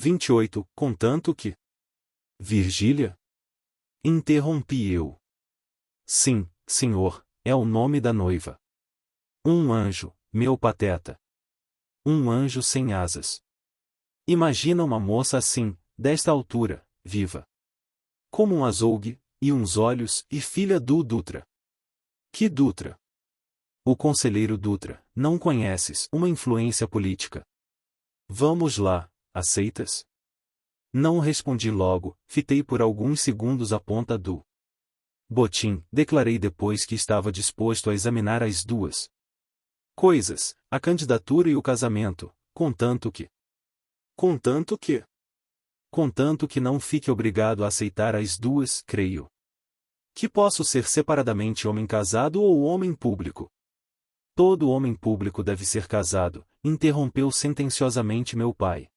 28, contanto que... Virgília? Interrompi eu. Sim, senhor, é o nome da noiva. Um anjo, meu pateta. Um anjo sem asas. Imagina uma moça assim, desta altura, viva. Como um azougue, e uns olhos, e filha do Dutra. Que Dutra? O conselheiro Dutra, não conheces, uma influência política. Vamos lá, aceitas? Não respondi logo, fitei por alguns segundos a ponta do botim, declarei depois que estava disposto a examinar as duas coisas, a candidatura e o casamento, contanto que... Contanto que... Contanto que não fique obrigado a aceitar as duas, creio. Que posso ser separadamente homem casado ou homem público. Todo homem público deve ser casado, interrompeu sentenciosamente meu pai.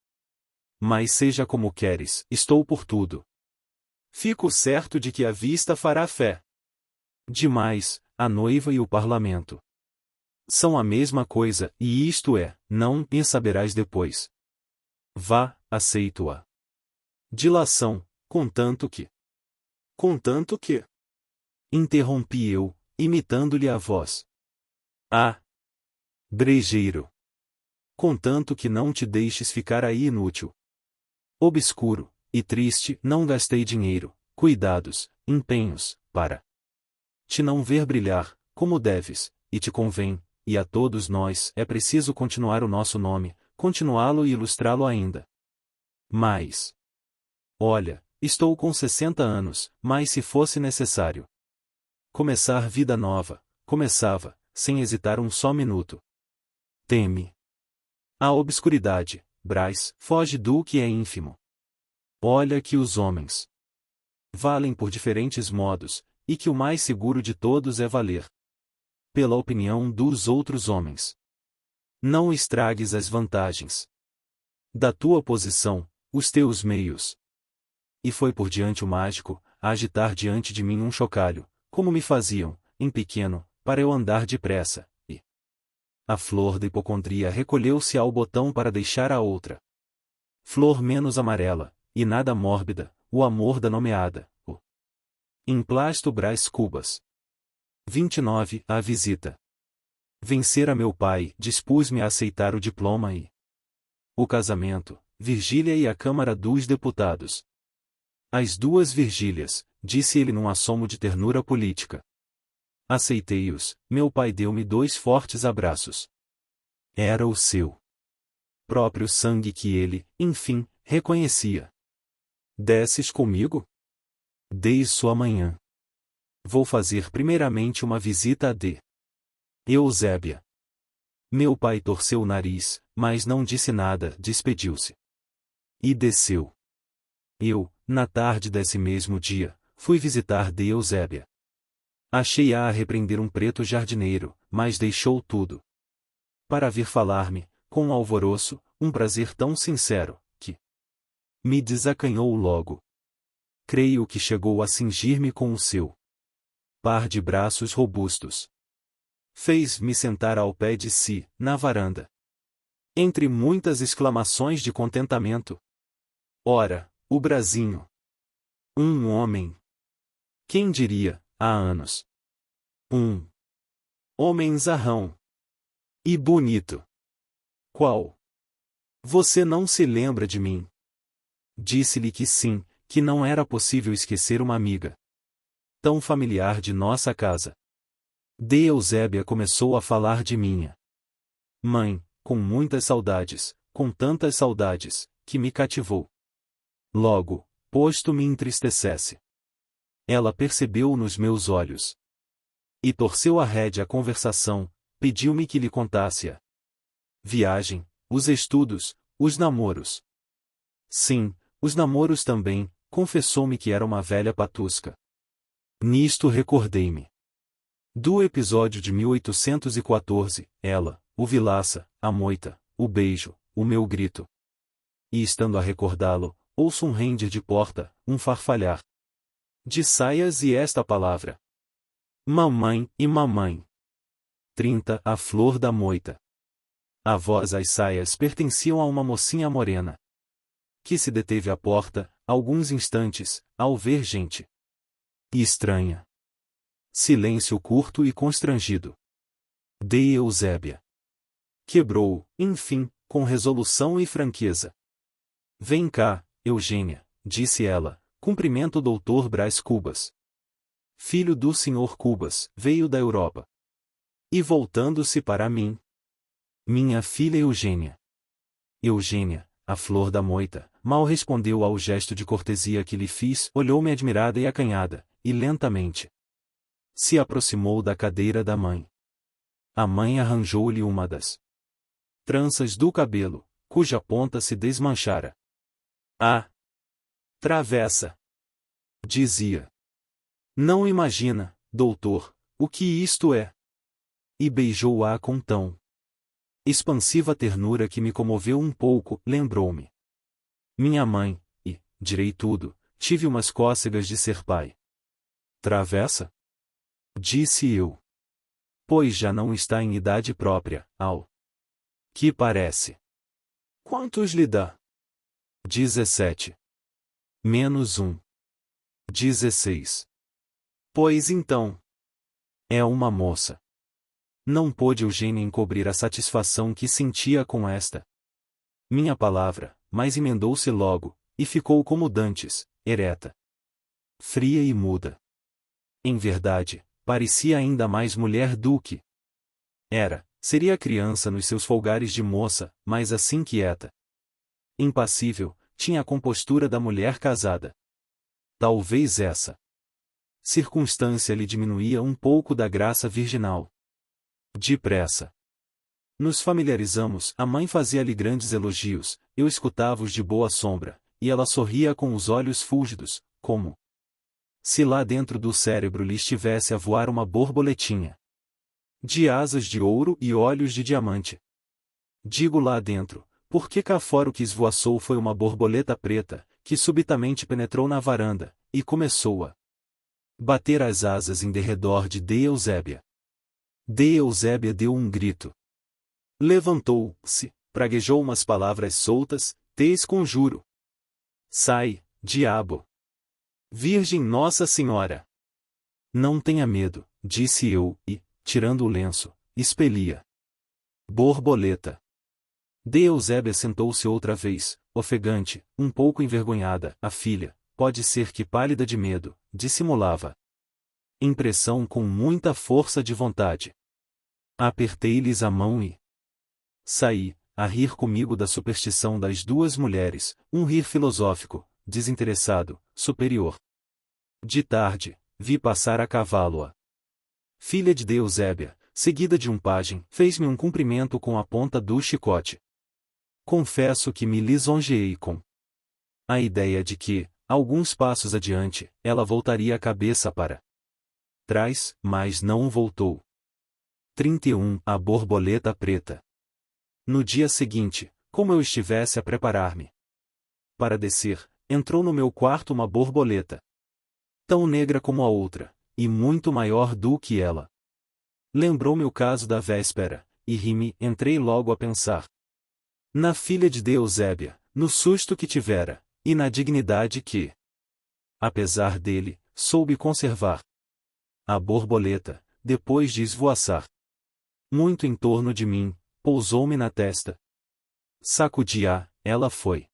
Mas seja como queres, estou por tudo. Fico certo de que a vista fará fé. Demais, a noiva e o parlamento são a mesma coisa, e isto é, não, e saberás depois. Vá, aceito-a. Dilação, contanto que... Contanto que... Interrompi eu, imitando-lhe a voz. Ah! Brejeiro! Contanto que não te deixes ficar aí inútil. Obscuro, e triste, não gastei dinheiro, cuidados, empenhos, para te não ver brilhar, como deves, e te convém, e a todos nós é preciso continuar o nosso nome, continuá-lo e ilustrá-lo ainda. Mas... Olha, estou com 60 anos, mas se fosse necessário começar vida nova, começava, sem hesitar um só minuto. Teme a obscuridade, Brás, foge do que é ínfimo. Olha que os homens valem por diferentes modos, e que o mais seguro de todos é valer pela opinião dos outros homens. Não estragues as vantagens da tua posição, os teus meios. E foi por diante o mágico, a agitar diante de mim um chocalho, como me faziam, em pequeno, para eu andar depressa, e a flor da hipocondria recolheu-se ao botão para deixar a outra flor menos amarela, e nada mórbida, o amor da nomeada, o emplasto Brás Cubas. 29. A visita. Vencer a meu pai, dispus-me a aceitar o diploma e o casamento, Virgília e a Câmara dos Deputados. As duas Virgílias, disse ele num assomo de ternura política. Aceitei-os, meu pai deu-me 2 fortes abraços. Era o seu próprio sangue que ele, enfim, reconhecia. Desces comigo? Desço amanhã. Vou fazer primeiramente uma visita a D. Eusébia. Meu pai torceu o nariz, mas não disse nada, despediu-se. E desceu. Eu, na tarde desse mesmo dia, fui visitar D. Eusébia. Achei-a a repreender um preto jardineiro, mas deixou tudo para vir falar-me, com um alvoroço, um prazer tão sincero, que me desacanhou logo. Creio que chegou a cingir-me com o seu par de braços robustos. Fez-me sentar ao pé de si, na varanda. Entre muitas exclamações de contentamento. Ora, o Brasinho! Um homem! Quem diria, há anos? Um homem zarrão! E bonito! Qual? Você não se lembra de mim? Disse-lhe que sim, que não era possível esquecer uma amiga tão familiar de nossa casa. D. Eusébia começou a falar de minha mãe, com muitas saudades, com tantas saudades, que me cativou. Logo, posto me entristecesse. Ela percebeu nos meus olhos. E torceu a rédea à conversação, pediu-me que lhe contasse a viagem, os estudos, os namoros. Sim, os namoros também, confessou-me que era uma velha patusca. Nisto recordei-me do episódio de 1814, ela, o Vilaça, a moita, o beijo, o meu grito. E estando a recordá-lo, ouço um render de porta, um farfalhar de saias e esta palavra. Mamãe e mamãe. 30. A flor da moita. A voz as saias pertenciam a uma mocinha morena. que se deteve à porta, alguns instantes, ao ver gente estranha. Silêncio curto e constrangido. Dei Eusébia. Quebrou, enfim, com resolução e franqueza. Vem cá, Eugênia, disse ela, cumprimento o Dr. Brás Cubas. Filho do Sr. Cubas, veio da Europa. E voltando-se para mim. Minha filha Eugênia. Eugênia, a flor da moita, mal respondeu ao gesto de cortesia que lhe fiz, olhou-me admirada e acanhada, e lentamente se aproximou da cadeira da mãe. A mãe arranjou-lhe uma das tranças do cabelo, cuja ponta se desmanchara. Ah! Travessa! Dizia. Não imagina, doutor, o que isto é. E beijou-a com tão expansiva ternura que me comoveu um pouco, lembrou-me minha mãe, e, direi tudo, tive umas cócegas de ser pai. Travessa? Disse eu. Pois já não está em idade própria, ao que parece. Quantos lhe dá? 17. Menos 1. 16. Pois então. É uma moça. Não pôde Eugênia encobrir a satisfação que sentia com esta minha palavra, mas emendou-se logo, e ficou como dantes, ereta, fria e muda. Em verdade, parecia ainda mais mulher do que era, seria criança nos seus folgares de moça, mas assim quieta, impassível, tinha a compostura da mulher casada. Talvez essa circunstância lhe diminuía um pouco da graça virginal. Depressa nos familiarizamos, a mãe fazia-lhe grandes elogios, eu escutava-os de boa sombra, e ela sorria com os olhos fúlgidos, como se lá dentro do cérebro lhe estivesse a voar uma borboletinha de asas de ouro e olhos de diamante. Digo lá dentro, porque cá fora o que esvoaçou foi uma borboleta preta, que subitamente penetrou na varanda, e começou a bater as asas em derredor de Eusébia. Eusébia deu um grito. Levantou-se, praguejou umas palavras soltas, teis conjuro. Sai, diabo! Virgem Nossa Senhora! Não tenha medo, disse eu, e, tirando o lenço, expelia. Borboleta. Eusébia sentou-se outra vez, ofegante, um pouco envergonhada, a filha, pode ser que pálida de medo, dissimulava impressão com muita força de vontade. Apertei-lhes a mão e saí, a rir comigo da superstição das duas mulheres, um rir filosófico, desinteressado, superior. De tarde, vi passar a cavalo a filha de Eusébia, seguida de um pajem, fez-me um cumprimento com a ponta do chicote. Confesso que me lisonjeei com a ideia de que, alguns passos adiante, ela voltaria a cabeça para trás, mas não voltou. 31. A borboleta preta. No dia seguinte, como eu estivesse a preparar-me para descer, entrou no meu quarto uma borboleta. Tão negra como a outra, e muito maior do que ela. Lembrou-me o caso da véspera, e ri-me, entrei logo a pensar na filha de Eusébia, no susto que tivera, e na dignidade que, apesar dele, soube conservar. A borboleta, depois de esvoaçar muito em torno de mim, pousou-me na testa. Sacudi-a, ela foi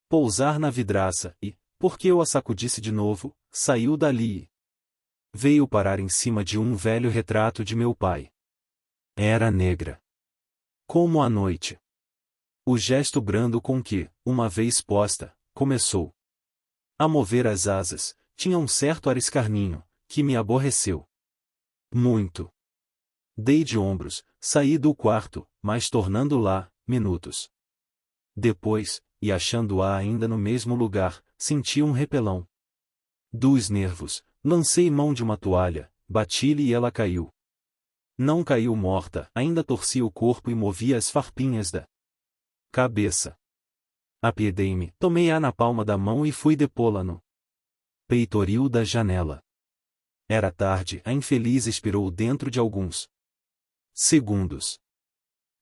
pousar na vidraça e, porque eu a sacudisse de novo, saiu dali e veio parar em cima de um velho retrato de meu pai. Era negra como a noite. O gesto brando com que, uma vez posta, começou a mover as asas, tinha um certo ar escarninho, que me aborreceu muito. Dei de ombros, saí do quarto, mas tornando lá, minutos depois, e achando-a ainda no mesmo lugar, senti um repelão dos nervos, lancei mão de uma toalha, bati-lhe e ela caiu. Não caiu morta, ainda torcia o corpo e movia as farpinhas da cabeça. Apiedei-me, tomei-a na palma da mão e fui depô-la no peitoril da janela. Era tarde, a infeliz expirou dentro de alguns segundos.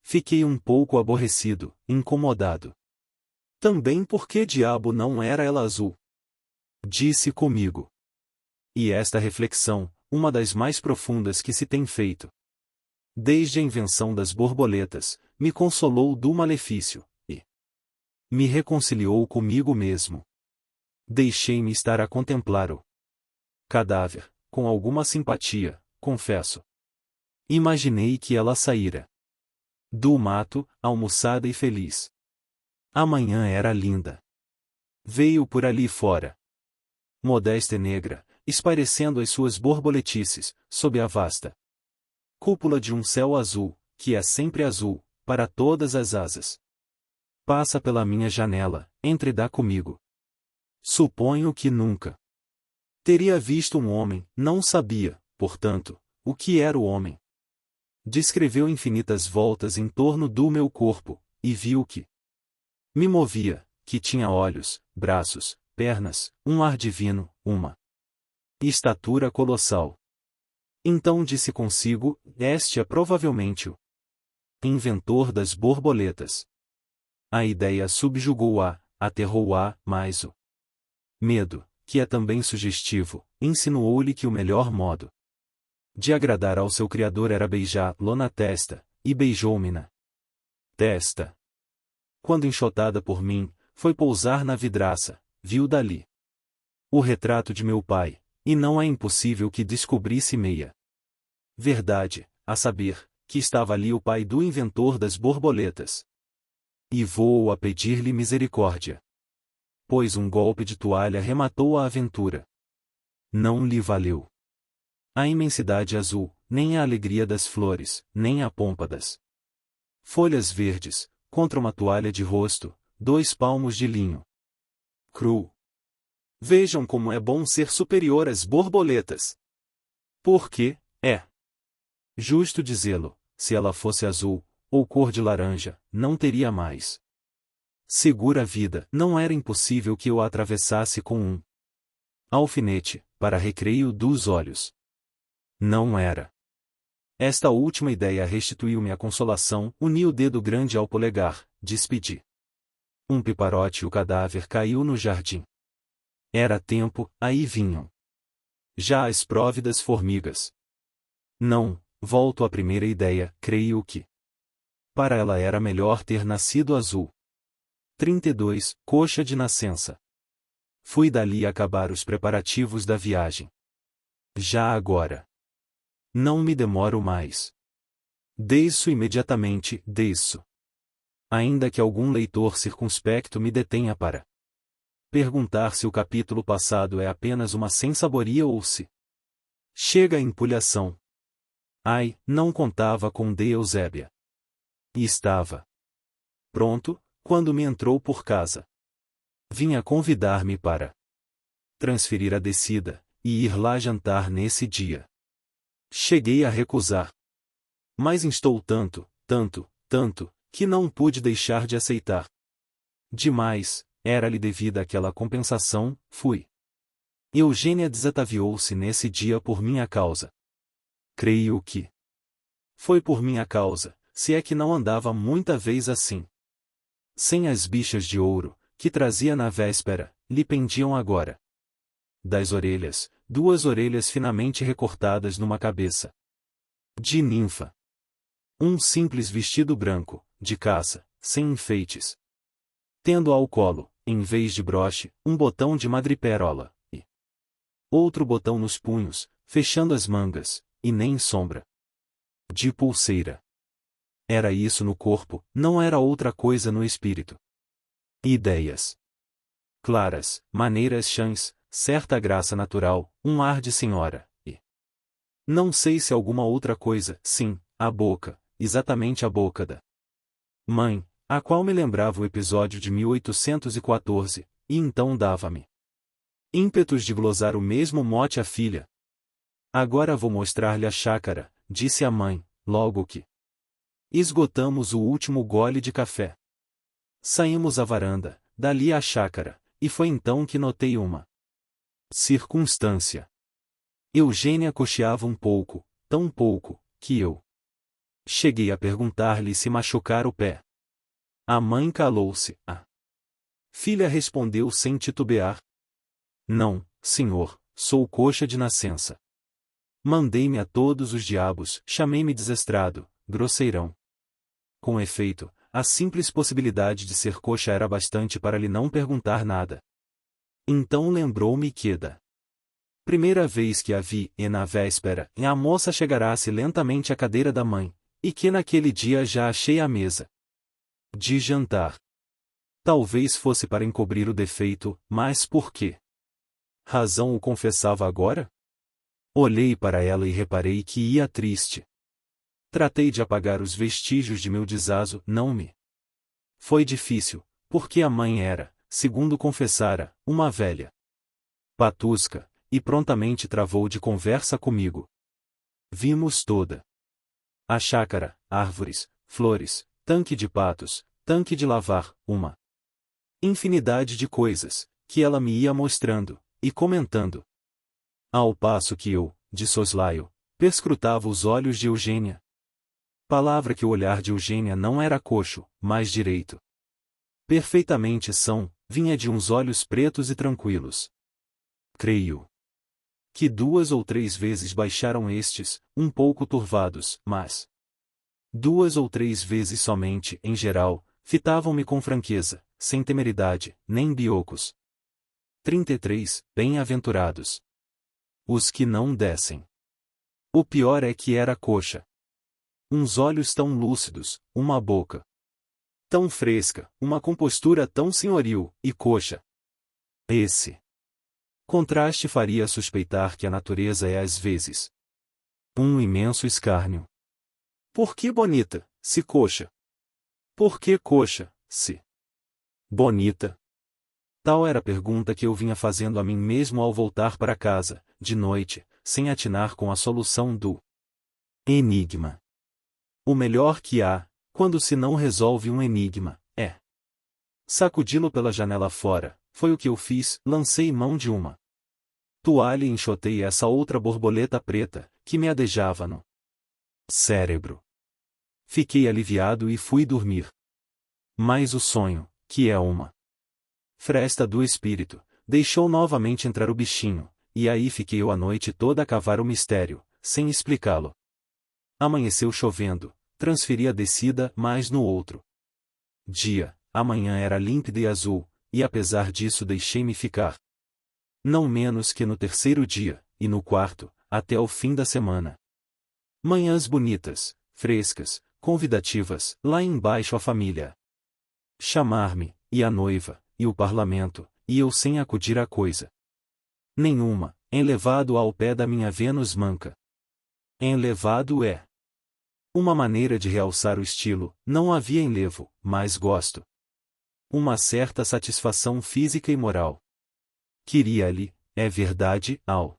Fiquei um pouco aborrecido, incomodado. Também por que diabo não era ela azul? Disse comigo. E esta reflexão, uma das mais profundas que se tem feito desde a invenção das borboletas, me consolou do malefício, e me reconciliou comigo mesmo. Deixei-me estar a contemplar o cadáver, com alguma simpatia, confesso. Imaginei que ela saíra do mato, almoçada e feliz. A manhã era linda. Veio por ali fora, modesta e negra, espairecendo as suas borboletices, sob a vasta cúpula de um céu azul, que é sempre azul, para todas as asas. Passa pela minha janela, entre e dá comigo. Suponho que nunca teria visto um homem, não sabia, portanto, o que era o homem. Descreveu infinitas voltas em torno do meu corpo, e viu que me movia, que tinha olhos, braços, pernas, um ar divino, uma estatura colossal. Então disse consigo, este é provavelmente o inventor das borboletas. A ideia subjugou-a, aterrou-a, mas o medo, que é também sugestivo, insinuou-lhe que o melhor modo de agradar ao seu criador era beijá-lo na testa, e beijou-me na testa. Quando enxotada por mim, foi pousar na vidraça, viu dali o retrato de meu pai, e não é impossível que descobrisse meia verdade, a saber, que estava ali o pai do inventor das borboletas. E vou a pedir-lhe misericórdia, pois um golpe de toalha rematou a aventura. Não lhe valeu a imensidade azul, nem a alegria das flores, nem a pompa das folhas verdes, contra uma toalha de rosto, 2 palmos de linho cru. Vejam como é bom ser superior às borboletas. Porque, é justo dizê-lo, se ela fosse azul, ou cor de laranja, não teria mais segura vida. Não era impossível que eu a atravessasse com um alfinete, para recreio dos olhos. Não era. Esta última ideia restituiu-me a consolação, uni o dedo grande ao polegar, despedi um piparote e o cadáver caiu no jardim. Era tempo, aí vinham já as próvidas formigas. Não, volto à primeira ideia, creio que para ela era melhor ter nascido azul. 32, coxa de nascença. Fui dali acabar os preparativos da viagem. Já agora. Não me demoro mais. Desço imediatamente, desço. Ainda que algum leitor circunspecto me detenha para perguntar se o capítulo passado é apenas uma sensaboria ou se chega a empulhação. Ai, não contava com D. Eusébia. E estava pronto, quando me entrou por casa. Vinha convidar-me para transferir a descida, e ir lá jantar nesse dia. Cheguei a recusar. Mas instou tanto, que não pude deixar de aceitar. Demais, era-lhe devida aquela compensação, fui. Eugênia desataviou-se nesse dia por minha causa. Creio que foi por minha causa, se é que não andava muita vez assim. Sem as bichas de ouro, que trazia na véspera, lhe pendiam agora das orelhas, 2 orelhas finamente recortadas numa cabeça de ninfa. Um simples vestido branco, de caça, sem enfeites. Tendo ao colo, em vez de broche, um botão de madrepérola, e outro botão nos punhos, fechando as mangas, e nem sombra de pulseira. Era isso no corpo, não era outra coisa no espírito. Ideias claras, maneiras chãs, certa graça natural, um ar de senhora, e não sei se alguma outra coisa, sim, a boca, exatamente a boca da mãe, a qual me lembrava o episódio de 1814, e então dava-me ímpetos de glosar o mesmo mote à filha. Agora vou mostrar-lhe a chácara, disse a mãe, logo que esgotamos o último gole de café. Saímos à varanda, dali à chácara, e foi então que notei uma circunstância. Eugênia cocheava um pouco, tão pouco, que eu cheguei a perguntar-lhe se machucara o pé. A mãe calou-se. Filha respondeu sem titubear. Não, senhor, sou coxa de nascença. Mandei-me a todos os diabos, chamei-me desestrado, grosseirão. Com efeito, a simples possibilidade de ser coxa era bastante para lhe não perguntar nada. Então lembrou-me que da primeira vez que a vi, e na véspera, a moça chegará-se lentamente à cadeira da mãe, e que naquele dia já achei à mesa de jantar. Talvez fosse para encobrir o defeito, mas por quê razão o confessava agora? Olhei para ela e reparei que ia triste. Tratei de apagar os vestígios de meu desazo, não me foi difícil, porque a mãe era, segundo confessara, uma velha patusca, e prontamente travou de conversa comigo. Vimos toda a chácara, árvores, flores, tanque de patos, tanque de lavar, uma infinidade de coisas, que ela me ia mostrando, e comentando. Ao passo que eu, de soslaio, perscrutava os olhos de Eugênia. Palavra que o olhar de Eugênia não era coxo, mas direito. Perfeitamente são, vinha de uns olhos pretos e tranquilos. Creio que 2 ou 3 vezes baixaram estes, um pouco turvados, mas 2 ou 3 vezes somente, em geral, fitavam-me com franqueza, sem temeridade, nem biocos. 33. Bem-aventurados os que não descem. O pior é que era coxa. Uns olhos tão lúcidos, uma boca tão fresca, uma compostura tão senhoril, e coxa. Esse contraste faria suspeitar que a natureza é às vezes um imenso escárnio. Por que bonita, se coxa? Por que coxa, se bonita? Tal era a pergunta que eu vinha fazendo a mim mesmo ao voltar para casa, de noite, sem atinar com a solução do enigma. O melhor que há, quando se não resolve um enigma, é sacudi-lo pela janela fora. Foi o que eu fiz, lancei mão de uma toalha e enxotei essa outra borboleta preta, que me adejava no cérebro. Fiquei aliviado e fui dormir. Mas o sonho, que é uma fresta do espírito, deixou novamente entrar o bichinho, e aí fiquei eu a noite toda a cavar o mistério, sem explicá-lo. Amanheceu chovendo, transferi a descida, mas no outro dia, a manhã era límpida e azul, e apesar disso deixei-me ficar. Não menos que no terceiro dia, e no quarto, até o fim da semana. Manhãs bonitas, frescas, convidativas, lá embaixo a família chamar-me, e a noiva, e o parlamento, e eu sem acudir a coisa nenhuma, enlevado ao pé da minha Vênus manca. Enlevado é uma maneira de realçar o estilo, não havia enlevo, mas gosto. Uma certa satisfação física e moral. Queria-lhe, é verdade, ao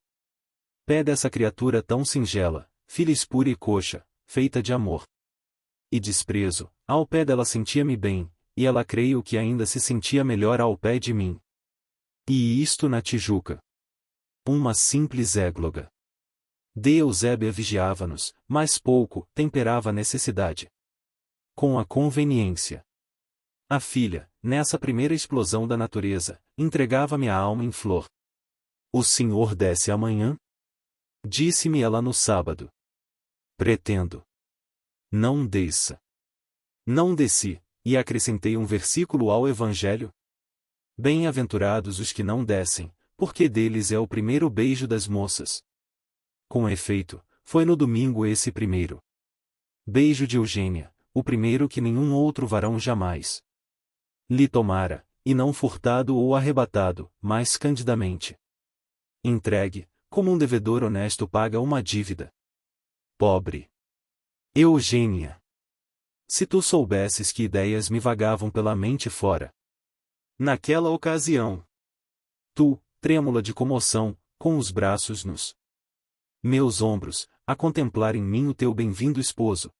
pé dessa criatura tão singela, filha espúria e coxa, feita de amor e desprezo, ao pé dela sentia-me bem, e ela creio que ainda se sentia melhor ao pé de mim. E isto na Tijuca. Uma simples égloga. De Eusébia vigiava-nos, mas pouco, temperava a necessidade com a conveniência. A filha, nessa primeira explosão da natureza, entregava-me a alma em flor. O senhor desce amanhã? Disse-me ela no sábado. Pretendo. Não desça. Não desci, e acrescentei um versículo ao Evangelho. Bem-aventurados os que não descem, porque deles é o primeiro beijo das moças. Com efeito, foi no domingo esse primeiro beijo de Eugênia, o primeiro que nenhum outro varão jamais lhe tomara, e não furtado ou arrebatado, mas candidamente entregue, como um devedor honesto paga uma dívida. Pobre Eugênia! Se tu soubesses que ideias me vagavam pela mente fora naquela ocasião. Tu, trêmula de comoção, com os braços nos meus ombros, a contemplar em mim o teu bem-vindo esposo.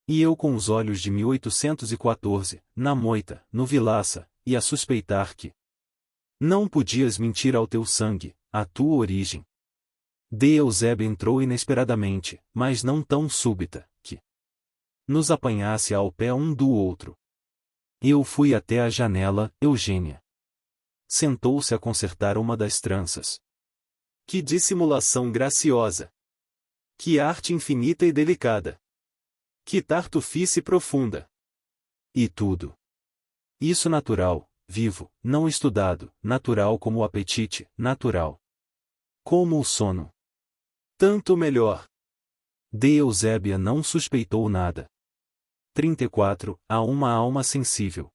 E eu com os olhos de 1814, na moita, no Vilaça, e a suspeitar que não podias mentir ao teu sangue, à tua origem. De Eusébia entrou inesperadamente, mas não tão súbita, que nos apanhasse ao pé um do outro. Eu fui até a janela, Eugênia sentou-se a consertar uma das tranças. Que dissimulação graciosa! Que arte infinita e delicada! Que tartufice profunda! E tudo. Isso natural, vivo, não estudado, natural como o apetite, natural. Como o sono. Tanto melhor. De Eusébia não suspeitou nada. 34. Há uma alma sensível.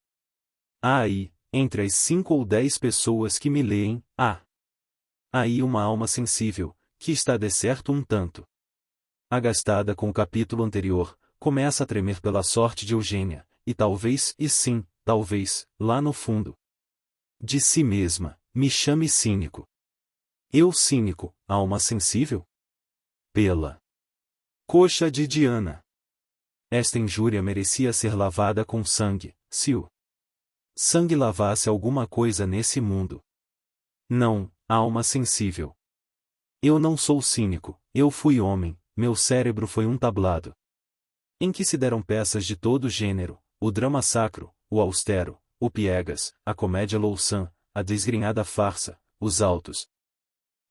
Há aí, entre as 5 ou 10 pessoas que me leem, há aí uma alma sensível, que está de certo um tanto agastada com o capítulo anterior, começa a tremer pela sorte de Eugênia, e talvez, e sim, talvez, lá no fundo de si mesma, me chame cínico. Eu cínico, alma sensível? Pela coxa de Diana. Esta injúria merecia ser lavada com sangue, se o sangue lavasse alguma coisa nesse mundo. Não, alma sensível. Eu não sou cínico, eu fui homem, meu cérebro foi um tablado em que se deram peças de todo gênero, o drama sacro, o austero, o piegas, a comédia louçã, a desgrenhada farsa, os autos,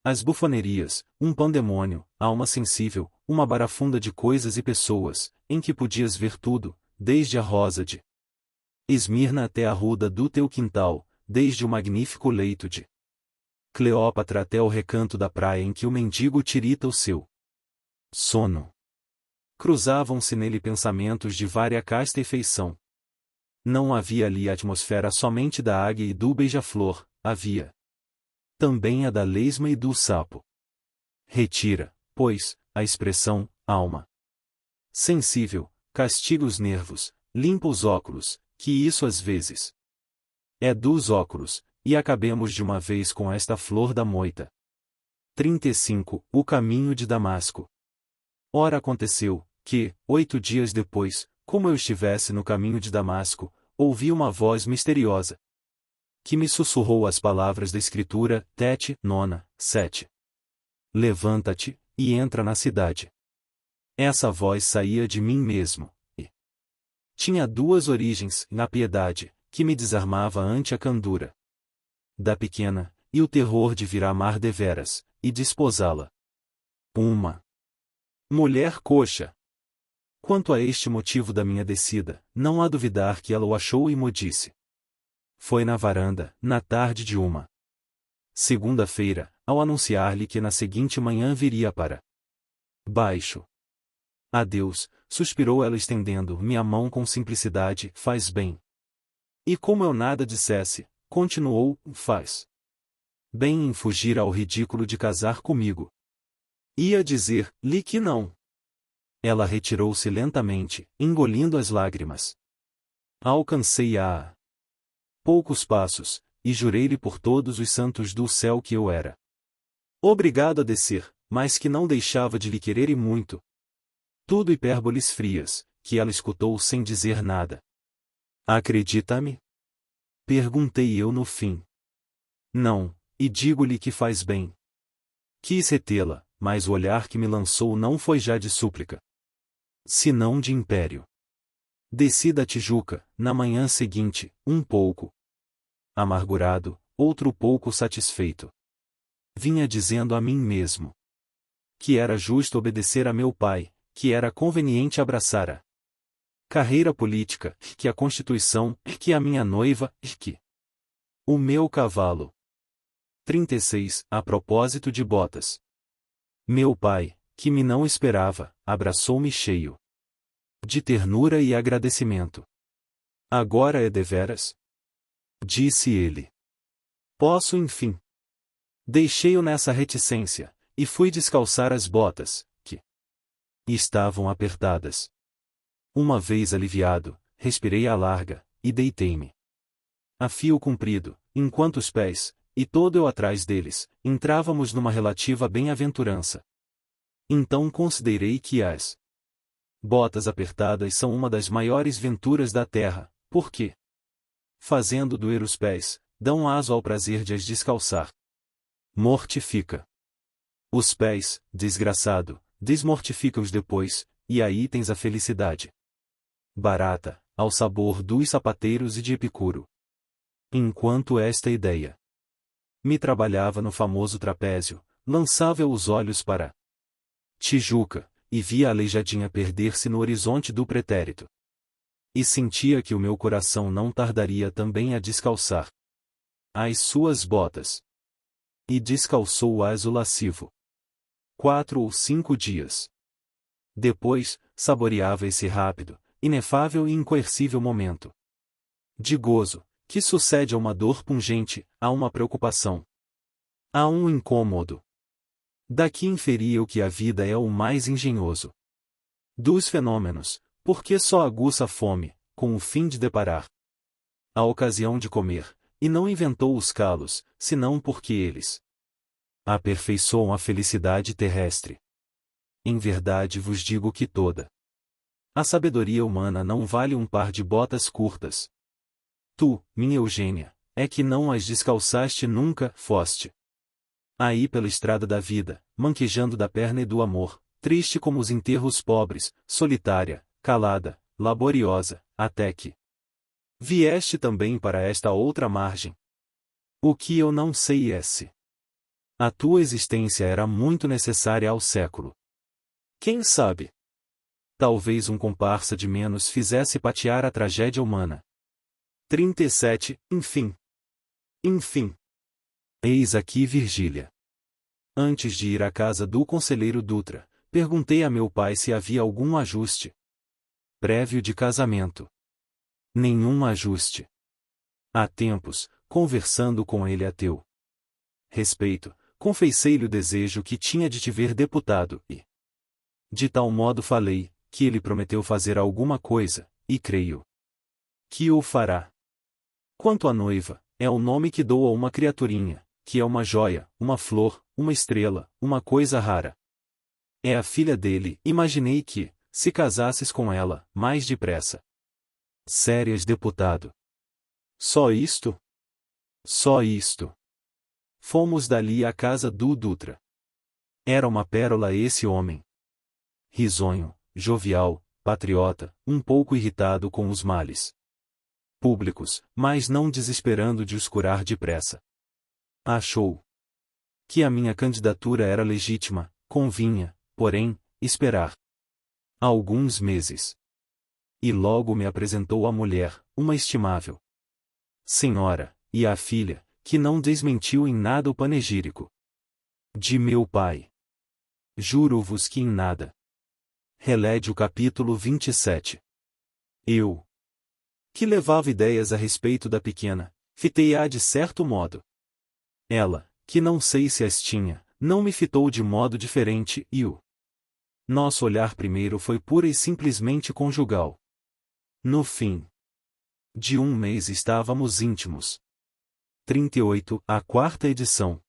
as bufonerias, um pandemônio, alma sensível, uma barafunda de coisas e pessoas, em que podias ver tudo, desde a rosa de Esmirna até a ruda do teu quintal, desde o magnífico leito de Cleópatra até o recanto da praia em que o mendigo tirita o seu sono. Cruzavam-se nele pensamentos de variacasta e feição. Não havia ali a atmosfera somente da águia e do beija-flor, havia também a da lesma e do sapo. Retira, pois, a expressão, alma sensível, castiga os nervos, limpa os óculos, que isso às vezes é dos óculos, e acabemos de uma vez com esta flor da moita. 35. O caminho de Damasco. Ora aconteceu, que, 8 dias depois, como eu estivesse no caminho de Damasco, ouvi uma voz misteriosa, que me sussurrou as palavras da Escritura, Tete, 7. Levanta-te, e entra na cidade. Essa voz saía de mim mesmo, e tinha 2 origens, na piedade, que me desarmava ante a candura da pequena, e o terror de vir a amar deveras, e desposá-la. Uma mulher coxa. Quanto a este motivo da minha descida, não há duvidar que ela o achou e mo disse. Foi na varanda, na tarde de uma segunda-feira, ao anunciar-lhe que na seguinte manhã viria para baixo. Adeus, suspirou ela estendendo-me a mão com simplicidade, faz bem. E como eu nada dissesse, continuou, faz bem em fugir ao ridículo de casar comigo. Ia dizer-lhe que não. Ela retirou-se lentamente, engolindo as lágrimas. Alcancei-a a poucos passos, e jurei-lhe por todos os santos do céu que eu era obrigado a descer, mas que não deixava de lhe querer e muito. Tudo hipérboles frias, que ela escutou sem dizer nada. Acredita-me? Perguntei eu no fim. Não, e digo-lhe que faz bem. Quis retê-la, mas o olhar que me lançou não foi já de súplica, senão de império. Desci da Tijuca, na manhã seguinte, um pouco amargurado, outro pouco satisfeito. Vinha dizendo a mim mesmo que era justo obedecer a meu pai, que era conveniente abraçar a carreira política, que a Constituição, que a minha noiva, que o meu cavalo. 36. A propósito de botas. Meu pai, que me não esperava, abraçou-me cheio de ternura e agradecimento. Agora é deveras? Disse ele. Posso enfim. Deixei-o nessa reticência, e fui descalçar as botas, que estavam apertadas. Uma vez aliviado, respirei à larga, e deitei-me a fio comprido, enquanto os pés, e todo eu atrás deles, entrávamos numa relativa bem-aventurança. Então considerei que as botas apertadas são uma das maiores venturas da terra, porque, fazendo doer os pés, dão aso ao prazer de as descalçar. Mortifica os pés, desgraçado, desmortifica-os depois, e aí tens a felicidade barata, ao sabor dos sapateiros e de Epicuro. Enquanto esta ideia me trabalhava no famoso trapézio, lançava os olhos para Tijuca, e via a Aleijadinha perder-se no horizonte do pretérito. E sentia que o meu coração não tardaria também a descalçar as suas botas. E descalçou-as o lascivo. 4 ou 5 dias depois, saboreava esse rápido, inefável e incoercível momento de gozo, que sucede a uma dor pungente, a uma preocupação, a um incômodo. Daqui inferia eu que a vida é o mais engenhoso dos fenômenos, porque só aguça a fome, com o fim de deparar a ocasião de comer, e não inventou os calos, senão porque eles aperfeiçoam a felicidade terrestre. Em verdade vos digo que toda a sabedoria humana não vale um par de botas curtas. Tu, minha Eugênia, é que não as descalçaste nunca, foste aí pela estrada da vida, manquejando da perna e do amor, triste como os enterros pobres, solitária, calada, laboriosa, até que vieste também para esta outra margem. O que eu não sei é se a tua existência era muito necessária ao século. Quem sabe? Talvez um comparsa de menos fizesse patear a tragédia humana. 37, enfim. Enfim. Eis aqui Virgília. Antes de ir à casa do conselheiro Dutra, perguntei a meu pai se havia algum ajuste prévio de casamento. Nenhum ajuste. Há tempos, conversando com ele a teu respeito, confessei-lhe o desejo que tinha de te ver deputado e de tal modo falei, que ele prometeu fazer alguma coisa, e creio que o fará. Quanto à noiva, é o nome que dou a uma criaturinha, que é uma joia, uma flor, uma estrela, uma coisa rara. É a filha dele. Imaginei que, se casasses com ela, mais depressa sérias deputado. Só isto? Só isto. Fomos dali à casa do Dutra. Era uma pérola esse homem. Risonho, jovial, patriota, um pouco irritado com os males públicos, mas não desesperando de os curar depressa. Achou que a minha candidatura era legítima, convinha, porém, esperar alguns meses. E logo me apresentou a mulher, uma estimável senhora, e a filha, que não desmentiu em nada o panegírico de meu pai. Juro-vos que em nada. Relede o capítulo 27. Eu, que levava ideias a respeito da pequena, fitei-a de certo modo. Ela, que não sei se as tinha, não me fitou de modo diferente e o nosso olhar primeiro foi pura e simplesmente conjugal. No fim de um mês estávamos íntimos. 38, a quarta edição.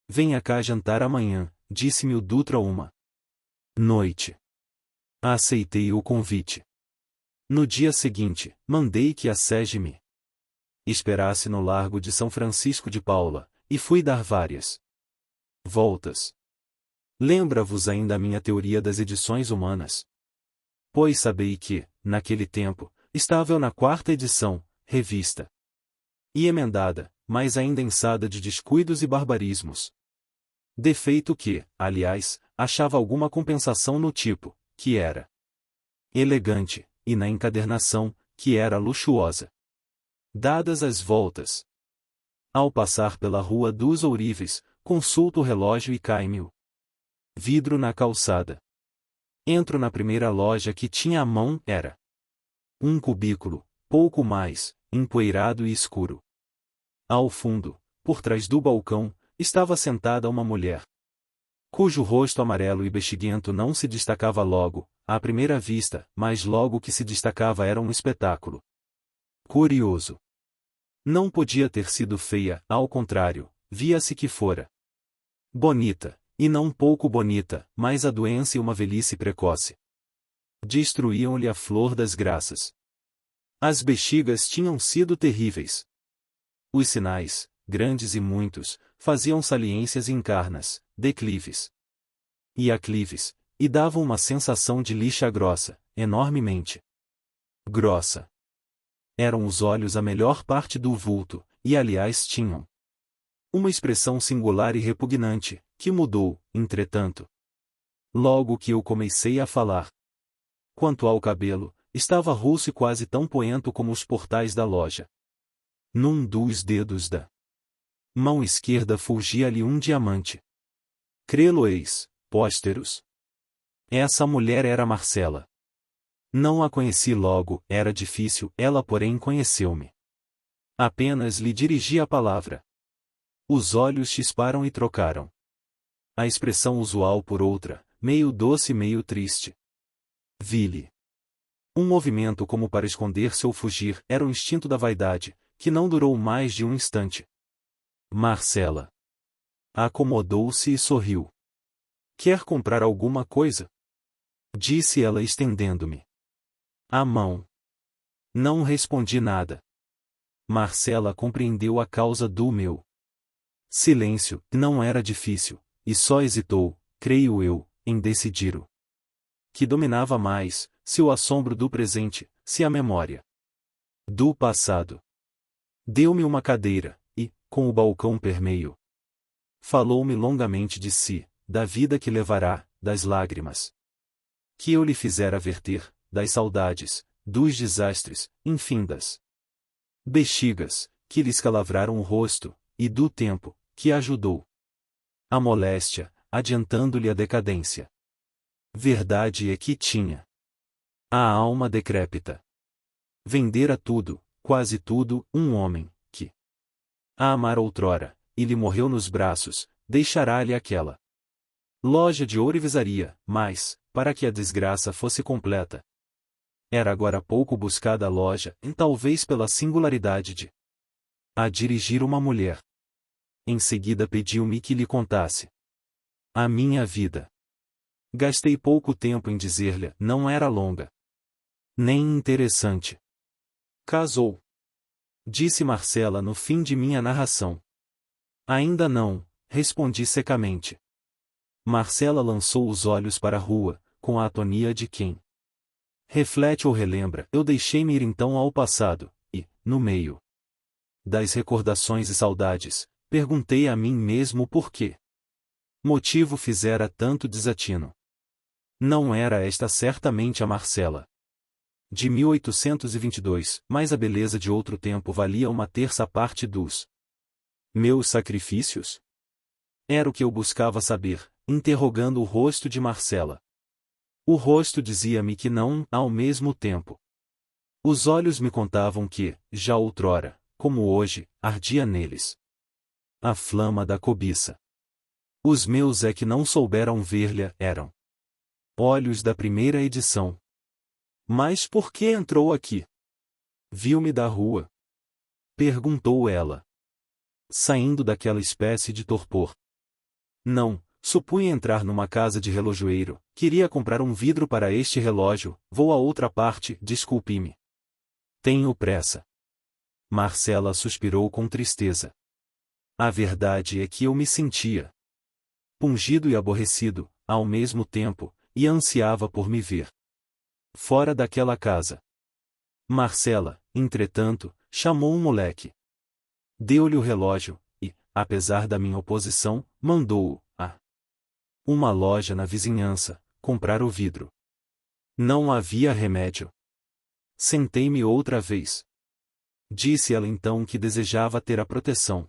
Venha cá jantar amanhã, disse-me o Dutra uma noite. Aceitei o convite. No dia seguinte, mandei que a Sege me esperasse no largo de São Francisco de Paula, e fui dar várias voltas. Lembra-vos ainda a minha teoria das edições humanas? Pois sabei que, naquele tempo, estava eu na quarta edição, revista e emendada, mas ainda ensada de descuidos e barbarismos. Defeito que, aliás, achava alguma compensação no tipo, que era elegante, e na encadernação, que era luxuosa. Dadas as voltas, ao passar pela Rua dos Ourives, consulto o relógio e cai-me o vidro na calçada. Entro na primeira loja que tinha à mão, era um cubículo, pouco mais, empoeirado e escuro. Ao fundo, por trás do balcão, estava sentada uma mulher, cujo rosto amarelo e bexiguento não se destacava logo, à primeira vista, mas logo que se destacava era um espetáculo curioso. Não podia ter sido feia, ao contrário, via-se que fora bonita, e não pouco bonita, mas a doença e uma velhice precoce destruíam-lhe a flor das graças. As bexigas tinham sido terríveis. Os sinais, grandes e muitos, faziam saliências encarnas, declives e aclives, e davam uma sensação de lixa grossa, enormemente grossa. Eram os olhos a melhor parte do vulto, e aliás tinham Uma expressão singular e repugnante, que mudou, entretanto, logo que eu comecei a falar. Quanto ao cabelo, estava roxo e quase tão poento como os portais da loja. Num dos dedos da mão esquerda fulgia-lhe um diamante. Crê-lo-eis, pósteros. Essa mulher era Marcela. Não a conheci logo, era difícil, ela porém conheceu-me. Apenas lhe dirigi a palavra. Os olhos chisparam e trocaram a expressão usual por outra, meio doce e meio triste. Vi-lhe um movimento como para esconder-se ou fugir, era o instinto da vaidade, que não durou mais de um instante. Marcela acomodou-se e sorriu. Quer comprar alguma coisa? Disse ela estendendo-me a mão. Não respondi nada. Marcela compreendeu a causa do meu silêncio, não era difícil, e só hesitou, creio eu, em decidir o que dominava mais, se o assombro do presente, se a memória do passado. Deu-me uma cadeira, e, com o balcão permeio, falou-me longamente de si, da vida que levará, das lágrimas que eu lhe fizera verter, das saudades, dos desastres, enfim das bexigas, que lhe escalavraram o rosto, e do tempo, que ajudou a moléstia, adiantando-lhe a decadência. Verdade é que tinha a alma decrépita. Vendera tudo, quase tudo, um homem, que a amara outrora, e lhe morreu nos braços, deixará-lhe aquela loja de ourivesaria, mas, para que a desgraça fosse completa, era agora pouco buscada a loja, e talvez pela singularidade de a dirigir uma mulher. Em seguida pediu-me que lhe contasse a minha vida. Gastei pouco tempo em dizer-lhe, não era longa, nem interessante. Casou. Disse Marcela no fim de minha narração. Ainda não, respondi secamente. Marcela lançou os olhos para a rua, com a atonia de quem reflete ou relembra. Eu deixei-me ir então ao passado, e, no meio das recordações e saudades, perguntei a mim mesmo por quê motivo fizera tanto desatino. Não era esta certamente a Marcela de 1822, mas a beleza de outro tempo valia uma terça parte dos meus sacrifícios? Era o que eu buscava saber, interrogando o rosto de Marcela. O rosto dizia-me que não, ao mesmo tempo. Os olhos me contavam que, já outrora, como hoje, ardia neles a flama da cobiça. Os meus é que não souberam ver-lhe, eram olhos da primeira edição. Mas por que entrou aqui? Viu-me da rua? Perguntou ela, saindo daquela espécie de torpor. Não, supunha entrar numa casa de relojoeiro, queria comprar um vidro para este relógio, vou a outra parte, desculpe-me. Tenho pressa. Marcela suspirou com tristeza. A verdade é que eu me sentia pungido e aborrecido, ao mesmo tempo, e ansiava por me ver fora daquela casa. Marcela, entretanto, chamou um moleque. Deu-lhe o relógio, e, apesar da minha oposição, mandou-o a uma loja na vizinhança comprar o vidro. Não havia remédio. Sentei-me outra vez. Disse ela então que desejava ter a proteção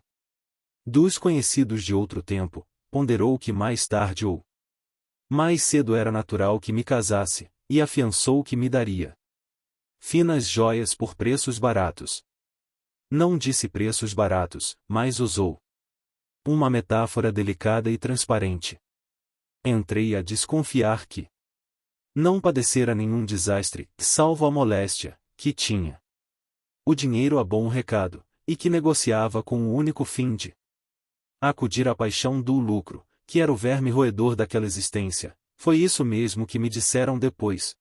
dos conhecidos de outro tempo, ponderou que mais tarde ou mais cedo era natural que me casasse, e afiançou que me daria finas joias por preços baratos. Não disse preços baratos, mas usou uma metáfora delicada e transparente. Entrei a desconfiar que não padecera nenhum desastre, salvo a moléstia, que tinha o dinheiro a bom recado, e que negociava com o único fim de acudir à paixão do lucro, que era o verme roedor daquela existência. Foi isso mesmo que me disseram depois.